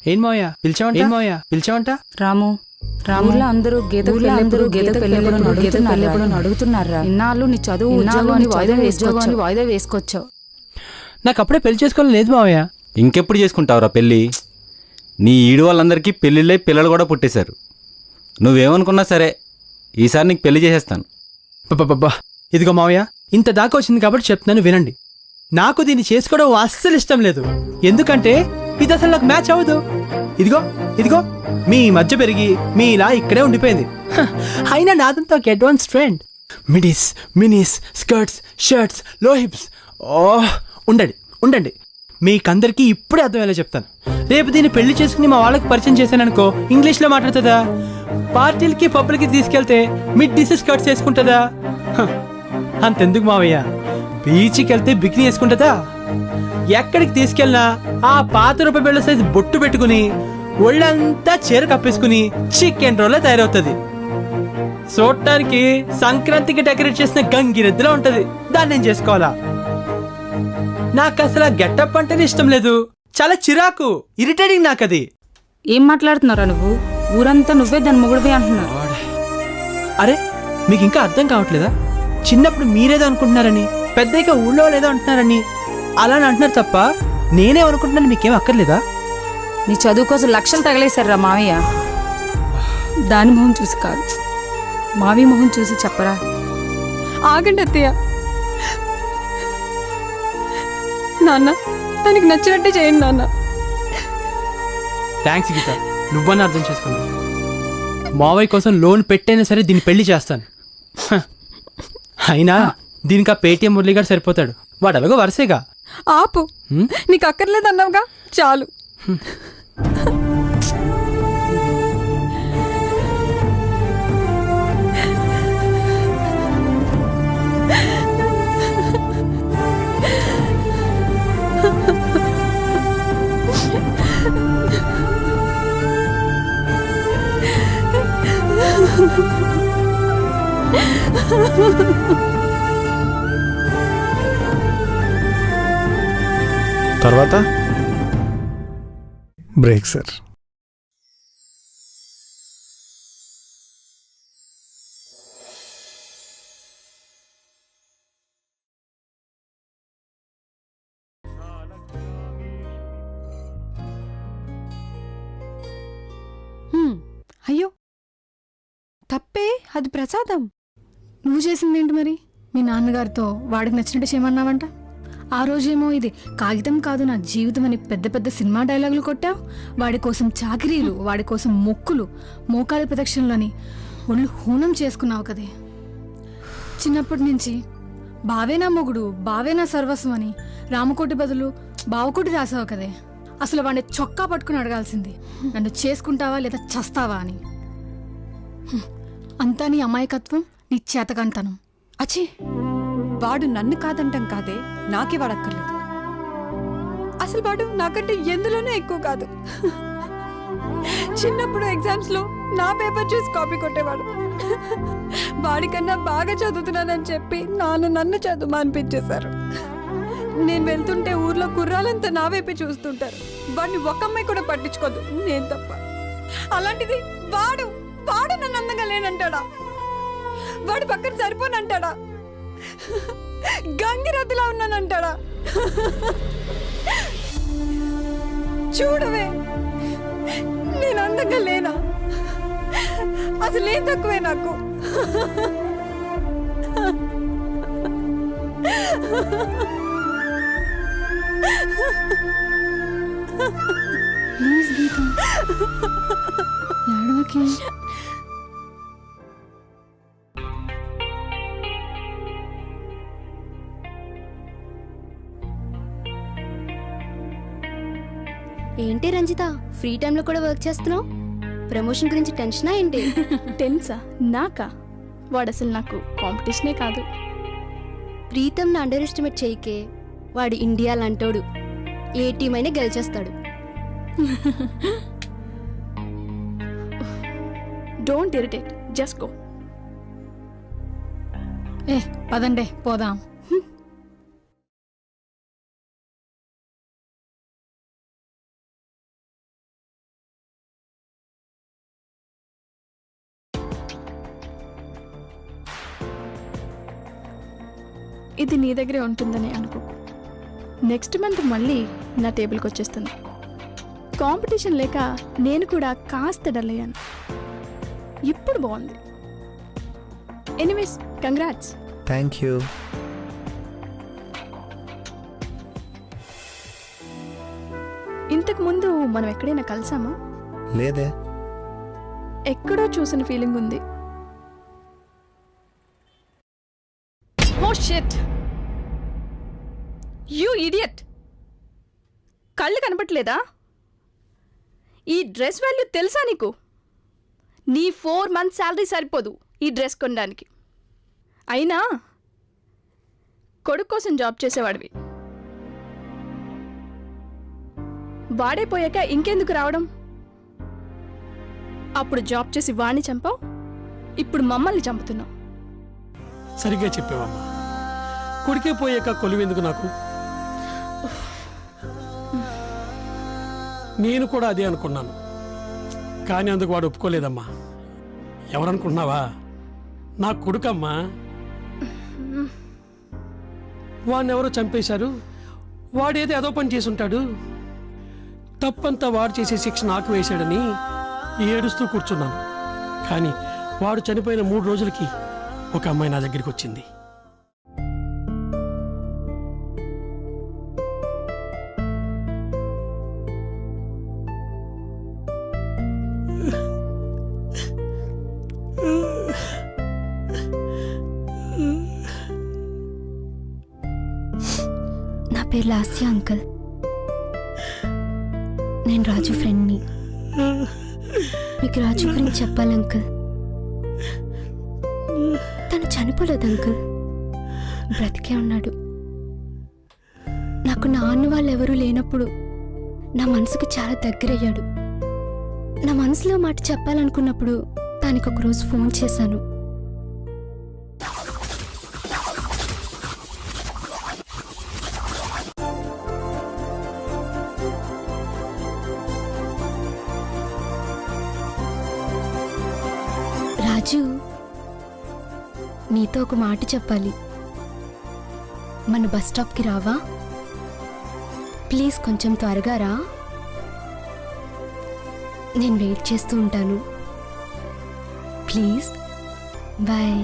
ఏం మావయ్య పిలిచావంట రాము రాములో అందరూ గీత పెళ్ళెప్పుడు అడుగుతున్నారా? ఇన్నాళ్ళు నీ చదువు ఉద్యోగాన్ని వాయిదా వేసుకొచ్చావు. నాకు అప్పుడే పెళ్లి చేసుకోవాలని లేదు మావయ్య. ఇంకెప్పుడు చేసుకుంటావురా పెళ్ళి? నీ ఈడు వాళ్ళందరికీ పెళ్ళిళ్ళై పిల్లలు కూడా పుట్టేశారు. నువ్వేమనుకున్నా సరే ఈసారి నీకు పెళ్లి చేసేస్తాను. బాబా ఇదిగో మావయ్య, ఇంత దాకా వచ్చింది కాబట్టి చెప్తున్నాను వినండి. నాకు దీన్ని చేసుకోవడం అస్సలు ఇష్టం లేదు. ఎందుకంటే ఇది అసలు నాకు మ్యాచ్ అవ్వదు. ఇదిగో మీ మధ్య పెరిగి మీ ఇలా ఇక్కడే ఉండిపోయింది. అయినా నాదంతా ఒక advance trend. Midis, Mini's, skirts, shirts, లో హిప్స్. ఉండండి మీకందరికీ ఇప్పుడే అర్థమయ్యేలా చెప్తాను. రేపు దీన్ని పెళ్లి చేసుకుని మా వాళ్ళకి పరిచయం చేశాననుకో ఇంగ్లీష్లో మాట్లాడుతుందా? పార్టీలకి పబ్బులకి తీసుకెళ్తే మిడ్డీస్ స్కర్ట్స్ వేసుకుంటుందా? అంతెందుకు మావయ్య, బీచ్కి వెళ్తే బికినీ వేసుకుంటుందా? ఎక్కడికి తీసుకెళ్ళినా ఆ పాత రూపాయి బిళ్ళ సైజు బొట్టు పెట్టుకుని ఒళ్ళంతా చీర కప్పేసుకుని చికెన్ రోల్లో తయారవుతుంది. చూడటానికి సంక్రాంతికి డెకరేట్ చేసిన గంగిరెద్దులా ఉంటది. దాన్ని నేను చేసుకోవాలా? నాకు అసలు గెటప్ అంటేనే ఇష్టం లేదు. చాలా చిరాకు, ఇరిటేటింగ్ నాకు అది. ఏం మాట్లాడుతున్నారా నువ్వు? ఊరంతా నువ్వే దాని మొగుడివే అంటున్నారు. అరే మీకు ఇంకా అర్థం కావట్లేదా? చిన్నప్పుడు మీరేదో అనుకుంటున్నారని, పెద్దగా ఊళ్ళో లేదో అంటున్నారని అలా అంటున్నారు తప్ప నేనేమనుకుంటున్నాను మీకేం అక్కర్లేదా? నీ చదువు కోసం లక్షలు తగలేశారా మావయ్య? దాని మొహం చూసి కాదు, మావి మొహం చూసి చెప్పరా. ఆగండి అత్తయ్య. నాన్న తనకి నచ్చినట్టే చేయండి నాన్న. థ్యాంక్స్ గీత, నువ్వన్నా అర్థం చేసుకున్నావు. మావయ్య కోసం లోన్ పెట్టైనా సరే దీన్ని పెళ్లి చేస్తాను. అయినా దీనికి ఆ పేటీఎం మురళిగాడు సరిపోతాడు. వాడు అలాగో వరుసేగా. ఆపు, నీకు అక్కర్లేదు అన్నావుగా, చాలు. తర్వాత బ్రేక్ సార్. అయ్యో తప్పే, అది ప్రసాదం. నువ్వు చేసిందేంటి మరి? మీ నాన్నగారితో వాడికి నచ్చినట్టు చేయమన్నావంట. ఆ రోజేమో ఇది కాగితం కాదు నా జీవితం అని పెద్ద పెద్ద సినిమా డైలాగులు కొట్టావు. వాడి కోసం చాకిరీలు, వాడి కోసం మొక్కులు, మోకాలి ప్రదక్షిణలని ఒళ్ళు హూనం చేసుకున్నావు కదే. చిన్నప్పటి నుంచి బావే నా మొగుడు, బావే నా సర్వస్వం అని రామకోటి బదులు బావకోటి రాసావు కదే. అసలు వాడిని చొక్కా పట్టుకుని అడగాల్సింది, నన్ను చేసుకుంటావా లేదా చస్తావా అని. అంతా నీ అమాయకత్వం, నీ చేతకంతనం. అచ్చే, వాడు నన్ను కాదంటాం కాదే, నాకే వాడక్కర్లేదు. అసలు వాడు నాకంటే ఎందులోనే ఎక్కువ కాదు. చిన్నప్పుడు ఎగ్జామ్స్ లో నా పేపర్ చూసి కాపీ కొట్టేవాడు. వాడికన్నా బాగా చదువుతున్నానని చెప్పి నన్ను చదువు అనిపించేశారు. నేను వెళ్తుంటే ఊర్లో కుర్రాలంతా నా వైపే చూస్తుంటారు. వాడిని ఒక అమ్మాయి కూడా పట్టించుకోదు, నేను తప్ప. అలాంటిది వాడు నన్ను అందంగా లేనంటాడా? వాడి పక్కన సరిపోనంటాడా? గంగిరద్దులా ఉన్నానంటాడా? చూడవే, నేను అందంగా లేనా? అసలు ఏం తక్కువే నాకు? ప్లీజ్ గీత, ఏడవకి. ఏంటి రంజిత, ఫ్రీ టైంలో కూడా వర్క్ చేస్తున్నావు? ప్రమోషన్ గురించి టెన్షనా ఏంటి? టెన్సా? నాకా? వాడు అసలు నాకు కాంపిటీషనే కాదు. ప్రీతంని అండర్ ఎస్టిమేట్ చేయకే. వాడు ఇండియా లాంటోడు, ఏ టీం అయినా గెలిచేస్తాడు. Don't irritate, just go. పదండే పోదాం. ఇది నీ దగ్గరే ఉంటుందని అనుకో. నెక్స్ట్ మంత్ మళ్ళీ నా టేబుల్కి వచ్చేస్తుంది. కాంపిటీషన్ లేక నేను కూడా కాస్త డల్ అయ్యాను. ఇప్పుడు బాగుంది. Anyways, congrats. Thank you. ఇంతకు ముందు మనం ఎక్కడైనా కలిసామా? లేదే. ఎక్కడో చూసిన ఫీలింగ్ ఉంది. Oh shit, you idiot. కళ్ళు కనపట్లేదా? ఈ డ్రెస్ వాల్యూ తెలుసా నీకు? నీ 4 months శాలరీ సరిపోదు ఈ డ్రెస్ కొనడానికి. అయినా కొడుకు కోసం జాబ్ చేసేవాడివి. వాడైపోయాక ఇంకెందుకు రావడం? అప్పుడు జాబ్ చేసి వాణ్ణి చంపావు, ఇప్పుడు మమ్మల్ని చంపుతున్నావు. సరిగ్గా చెప్పావమ్మా. కొడుకే పోయాక కొలువెందుకు నాకు? నేను కూడా అదే అనుకున్నాను, కానీ అందుకు వాడు ఒప్పుకోలేదమ్మా. ఎవరనుకుంటున్నావా? నా కొడుకమ్మా. వాడినెవరో చంపేశారు. వాడేదో అదో పని చేసుంటాడు. తప్పంతా వాడు చేసే శిక్ష నాకు వేశాడని ఏడుస్తూ కూర్చున్నాను. కానీ వాడు చనిపోయిన 3 రోజులకి ఒక అమ్మాయి నా దగ్గరికి వచ్చింది. నా పేరు లాస్య అంకుల్. నేను రాజు ఫ్రెండ్ని. మీకు రాజు గురించి చెప్పాలి అంకుల్. తను చనిపోలేదు అంకుల్, బ్రతికే ఉన్నాడు. నాకు నాన్న వాళ్ళు ఎవరూ లేనప్పుడు నా మనసుకు చాలా దగ్గరయ్యాడు. నా మనసులో మాట చెప్పాలనుకున్నప్పుడు దానికి ఒకరోజు ఫోన్ చేశాను. రాజు, నీతో ఒక మాట చెప్పాలి. మన బస్ స్టాప్కి రావా? ప్లీజ్ కొంచెం త్వరగా రా. నేను వెయిట్ చేస్తూ ఉంటాను. Please, bye.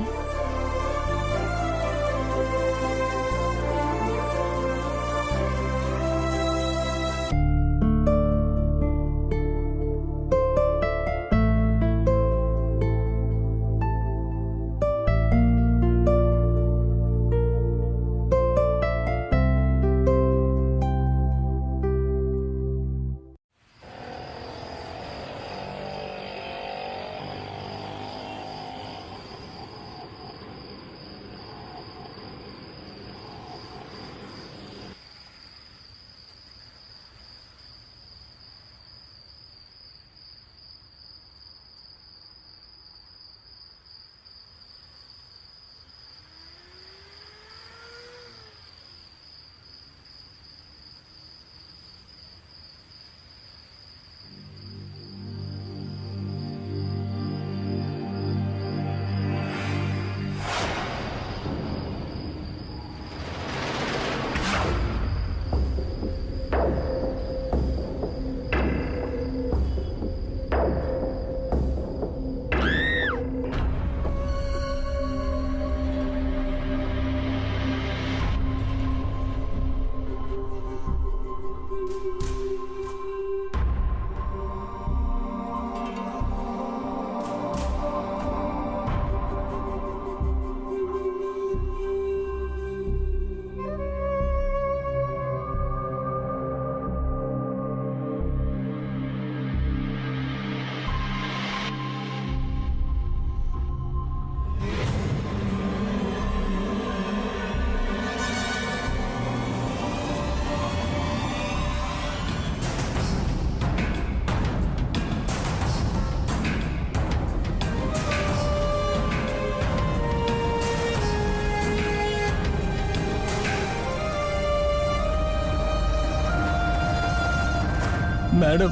మేడం,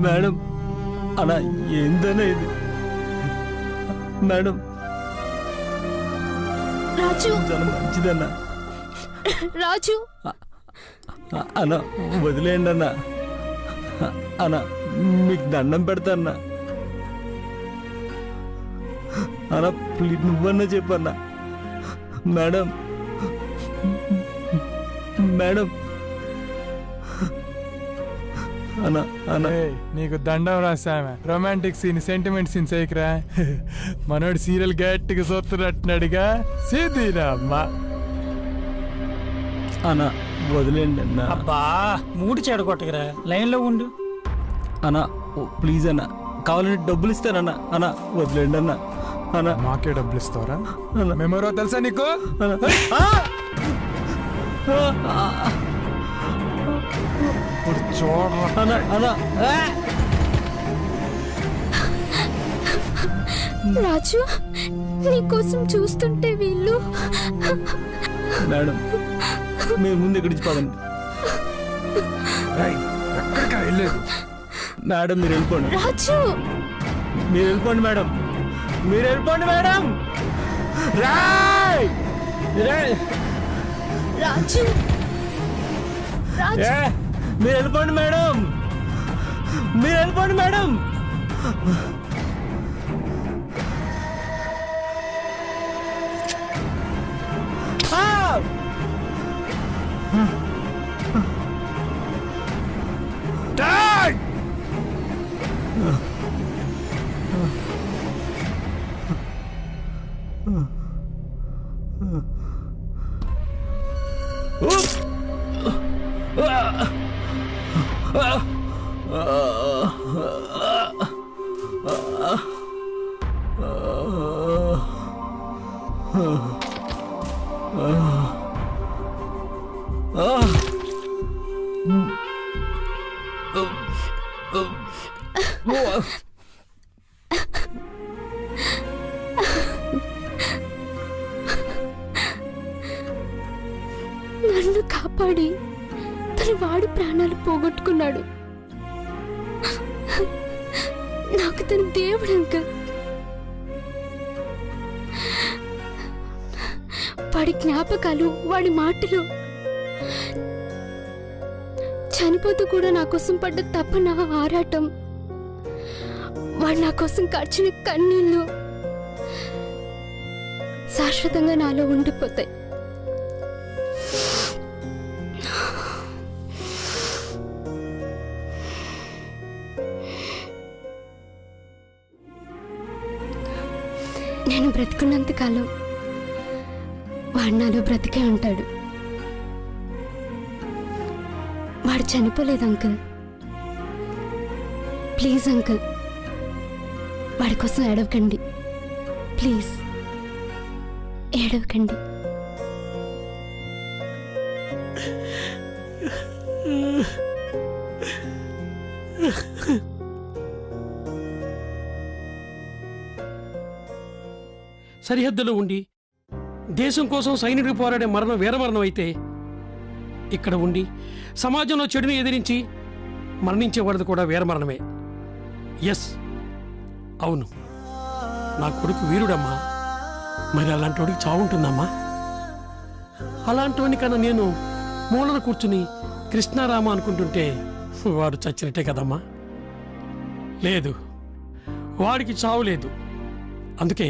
మేడం, అలా ఏందనే ఇది? మేడం, రాజు చాలా మంచిదన్నా. రాజు అన్న వదిలేయండి అన్న. అన్న మీకు దండం పెడతా అన్న. అన్న ప్లీజ్ నువ్వన్నా చెప్పన్నా. మేడం మేడం అన్న అన్న నీకు దండం రాసామె. రొమాంటిక్ సీన్ సెంటిమెంట్ సీన్ చేయకురా. మనోడు సీరియల్ గట్టిగా చూస్తున్నట్టున్నాడుగా. సీదీరా అమ్మా. అన్న వదిలేండి అన్న. అబ్బా మూడు చెడగొట్టగరా లైన్లో ఉండు. అన్న ప్లీజ్ అన్న, కావాలంటే డబ్బులు ఇస్తానన్న. అన్న వదిలేండి అన్న. అన్న మాకే డబ్బులు ఇస్తావరా? అన్న. మేమెవరో తెలుసా నీకు? ఇప్పుడు చూడరా. అన్న అన్న రాజు నీకోసం చూస్తుంటే వీళ్ళు మేడం మీరు ముందు ఇక్కడి నుంచి పదండి. ఎక్కడికా వెళ్ళేది? మేడం మీరు వెళ్ళిపోండి. రాజు మీరు వెళ్ళిపోండి మేడం. మీరు వెళ్ళిపోండి మేడం. రాయ్ రాజు రాజు మీరు వెళ్ళిపోండి మేడం. మీరు వెళ్ళిపోండి మేడం. నన్ను కాపాడి తన వాడి ప్రాణాలు పోగొట్టుకున్నాడు. నాకు తన దేవుడు అంకుల్. వాడి జ్ఞాపకాలు, వాడి మాటలు, చనిపోతూ కూడా నా కోసం పడ్డ తపన, ఆరాటం, వాడు నా కోసం ఖర్చిన కన్నీళ్ళు శాశ్వతంగా నాలో ఉండిపోతాయి. నేను బ్రతుకున్నంత కాలం వాడు నాలో బ్రతికే ఉంటాడు. వాడు చనిపోలేదు అంకుల్. ప్లీజ్ అంకుల్, వాడి కోసం ఏడవకండి. ప్లీజ్ ఏడవకండి. సరిహద్దులో ఉండి దేశం కోసం సైనికుడు పోరాడే మరణం వీరమరణం అయితే, ఇక్కడ ఉండి సమాజంలో చెడుని ఎదిరించి మరణించేవాడిది కూడా వీరమరణమే. ఎస్, అవును, నా కొడుకు వీరుడమ్మా. మరి అలాంటి వాడికి చావుంటుందమ్మా. అలాంటివాని కన్నా నేను మూలన కూర్చుని కృష్ణారామ అనుకుంటుంటే వాడు చచ్చినట్టే కదమ్మా. లేదు, వాడికి చావు లేదు. అందుకే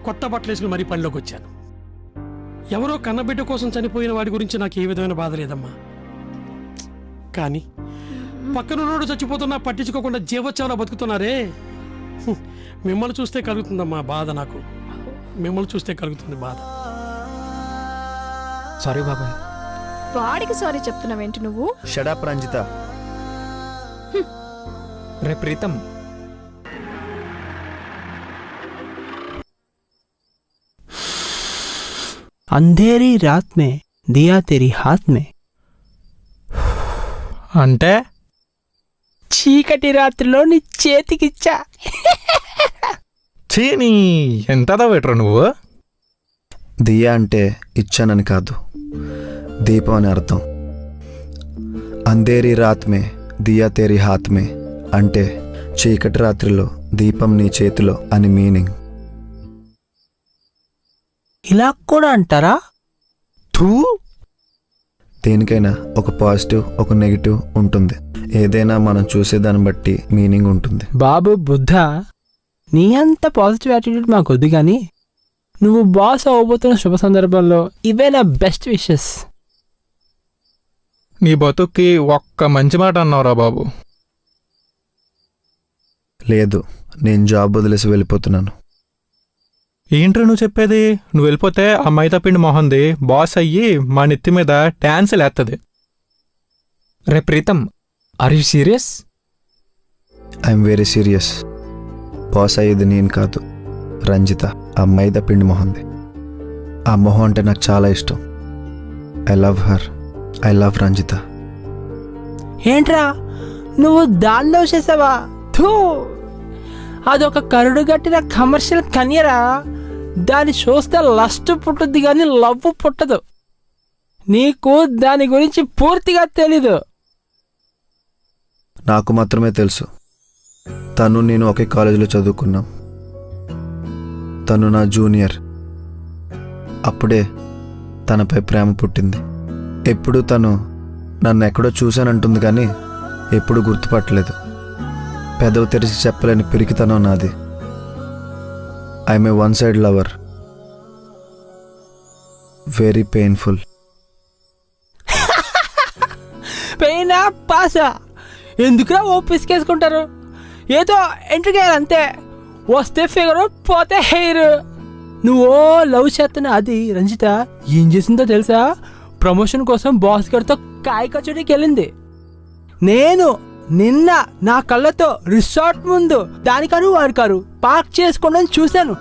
కొత్త బట్టలు వేసుకుని మరీ పనిలోకి వచ్చాను. ఎవరో కన్నబిడ్డ కోసం చనిపోయిన వాడి గురించి నాకు ఏ విధమైన బాధ లేదమ్మా. కానీ పక్కనున్నోడు చచ్చిపోతున్నా పట్టించుకోకుండా జీవోత్సవాలు బతుకుతున్నారే, మిమ్మల్ని చూస్తే కలుగుతుందమ్మా బాధ. నాకు మిమ్మల్ని చూస్తే కలుగుతుంది బాధ. సారీ బాబాయ్. వాడికి సారీ చెప్తున్నావేంటి నువ్వు? షడప్ రంజిత. రే ప్రీతం, अंधेरी रात में दिया तेरी हाथ में అంటే చీకటి రాత్రిలో నీ చేతికిచ్చా. చీని ఎంతదా పెట్టరు నువ్వు? దియా అంటే ఇచ్చానని కాదు, దీపం అని అర్థం. అంధేరి రాత్ మే దియా తేరీ హాత్ మే అంటే చీకటి రాత్రిలో దీపం నీ చేతిలో అని మీనింగ్. ఇలా కూడా అంటారా? థూ. దేనికైనా ఒక పాజిటివ్ ఒక నెగిటివ్ ఉంటుంది. ఏదైనా మనం చూసేదాన్ని బట్టి మీనింగ్ ఉంటుంది. బాబు బుద్ధ, నీ అంత పాజిటివ్ యాటిట్యూడ్ మాకొద్దు కానీ నువ్వు బాస్ అవ్వబోతున్న శుభ సందర్భంలో ఇవే నా బెస్ట్ విషెస్. నీ బతుక్కి ఒక్క మంచి మాట అన్నావురా బాబు. లేదు, నేను జాబ్ వదిలేసి వెళ్ళిపోతున్నాను. ఏంట్రా నువ్వు చెప్పేది? నువ్వు వెళ్ళిపోతే ఆ మైదాపిండి మొహంది బాస్ అయ్యి మా నెత్తి మీద డాన్స్ లేస్తుంది. రే Preetam, are you serious? I'm very serious. Boss అయ్యేది నేను కాదు, రంజిత, ఆ మైదా పిండి మొహంది. ఆ మొహం అంటే నాకు చాలా ఇష్టం. I love her. I love Ranjitha. ఏంట్రా నువ్వు దానిలో చేసావా? థూ, అదొక కరుడు గట్టిన కమర్షియల్ కన్యరా. దాన్ని చూస్తే లస్ట్ పుట్టుద్ది కానీ లవ్ పుట్టదు. నీకు దాని గురించి పూర్తిగా తెలీదు. నాకు మాత్రమే తెలుసు. తను నేను ఒకే కాలేజీలో చదువుకున్నాం. తను నా జూనియర్. అప్పుడే తనపై ప్రేమ పుట్టింది. ఎప్పుడు తను నన్ను ఎక్కడో చూశానంటుంది కానీ ఎప్పుడు గుర్తుపట్టలేదు. పెదవి తెరిచి చెప్పలేని పిరికితనం నాది. I'm a one side lover. Very painful. పెయినా పాసా ఎందుకురా ఓపిసుకేసుకుంటారు? ఏదో ఎంట్రీ అంతే. వస్తే ఫిగరు, పోతే హెయిర్. నువ్వు లవ్ చేస్తున్న అది రంజిత ఏం చేసిందో తెలుసా? ప్రమోషన్ కోసం బాస్ గారితో కాయ కచోడీకి వెళ్ళింది. నేను నిన్న నా కళ్ళతో రిసార్ట్ ముందు దానికారు వాడికారు పార్క్ చేసుకోవడం చూశాను.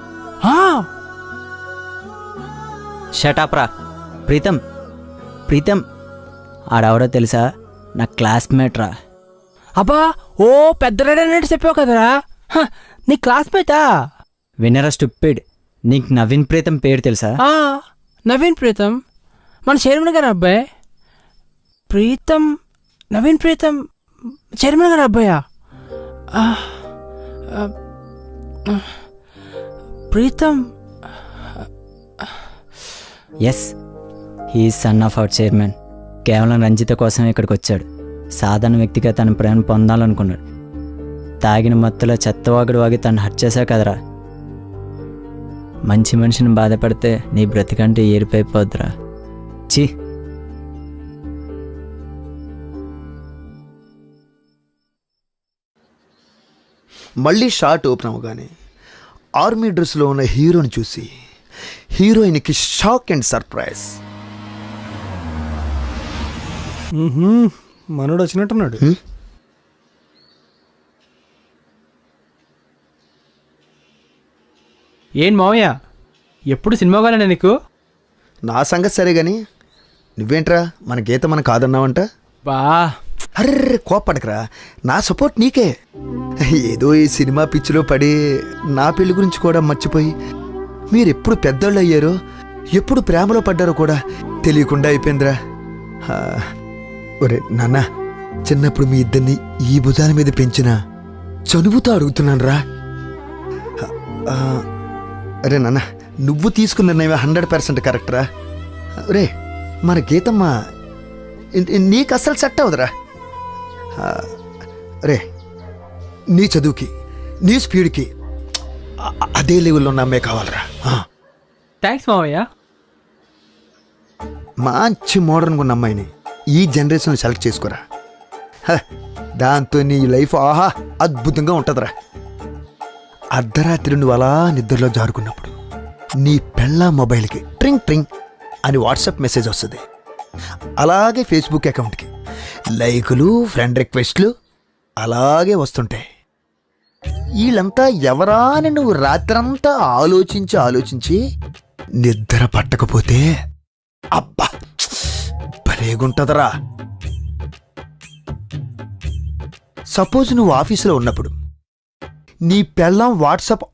షటాప్రా. ప్రీతం, ప్రీతం ఆడెవడో తెలుసా? నా క్లాస్మేట్ రా. అబ్బా, ఓ పెద్ద రెడీ చెప్పావు కదరా. నీ క్లాస్మేటా? వినరా స్టూపిడ్. నీకు నవీన్ ప్రీతం పేరు తెలుసా? నవీన్ ప్రీతం మన చైర్మన్ గారు అబ్బాయి. ప్రీతం, నవీన్ ప్రీతం చైర్మన్ గారు అబ్బాయా? Pritam. Yes, he son of our chairman. కేవలం రంజిత కోసం ఇక్కడికి వచ్చాడు. సాధారణ వ్యక్తిగా తన ప్రేమ పొందాలనుకున్నాడు. తాగిన మత్తులో చెత్తవాగుడు వాగి తను హర్ట్ చేశావు కదరా. మంచి మనిషిని బాధపడితే నీ బ్రతికంటే ఏరిపోయిపోద్దురా. ఛీ. మళ్ళీ షార్ట్ ఓపెన్ అవ్వగానే ఆర్మీ డ్రెస్లో ఉన్న హీరోని చూసి హీరోయిన్కి షాక్ అండ్ సర్ప్రైజ్. మనోడు వచ్చినట్టున్నాడు. ఏం మావయ్య, ఎప్పుడు సినిమా కావాలన్నా నీకు? నా సంగతి సరే కానీ నువ్వేంట్రా మన గీత మన కాదన్నావంట? బా, అర్రే కోపడకరా, నా సపోర్ట్ నీకే. ఏదో ఈ సినిమా పిచ్చిలో పడి నా పెళ్లి గురించి కూడా మర్చిపోయి మీరెప్పుడు పెద్దోళ్ళు అయ్యారో ఎప్పుడు ప్రేమలో పడ్డారో కూడా తెలియకుండా అయిపోయిందిరా. ఒరే నాన్న, చిన్నప్పుడు మీ ఇద్దరిని ఈ భుజాల మీద పెంచిన చనువుతో అడుగుతున్నాను రా. అరే నాన్న, నువ్వు తీసుకున్న నిర్ణయం 100% కరెక్ట్ రా. రే, మన గీతమ్మ నీకు అస్సలు సెట్ అవదురా. రే, నీ చదువుకి నీ స్పీడ్కి అదే లెవెల్లో ఉన్న అమ్మాయి కావాలరా. థ్యాంక్స్ మావయ్య. మంచి మోడర్న్గా ఉన్న అమ్మాయిని ఈ జనరేషన్ సెలెక్ట్ చేసుకోరా. దాంతో నీ లైఫ్ ఆహా అద్భుతంగా ఉంటుందిరా. అర్ధరాత్రి నువ్వు అలా నిద్రలో జారుకున్నప్పుడు నీ పెళ్ళ మొబైల్కి ట్రింగ్ ట్రింగ్ అని వాట్సాప్ మెసేజ్ వస్తుంది. అలాగే ఫేస్బుక్ అకౌంట్కి లైకులు, ఫ్రెండ్ రిక్వెస్ట్లు అలాగే వస్తుంటాయి. వీళ్ళంతా ఎవరా అని నువ్వు రాత్రంతా ఆలోచించి నిద్ర పట్టకపోతే అబ్బా భలేగుంటుందరా. సపోజ్ నువ్వు ఆఫీసులో ఉన్నప్పుడు నీ పెళ్ళాం వాట్సాప్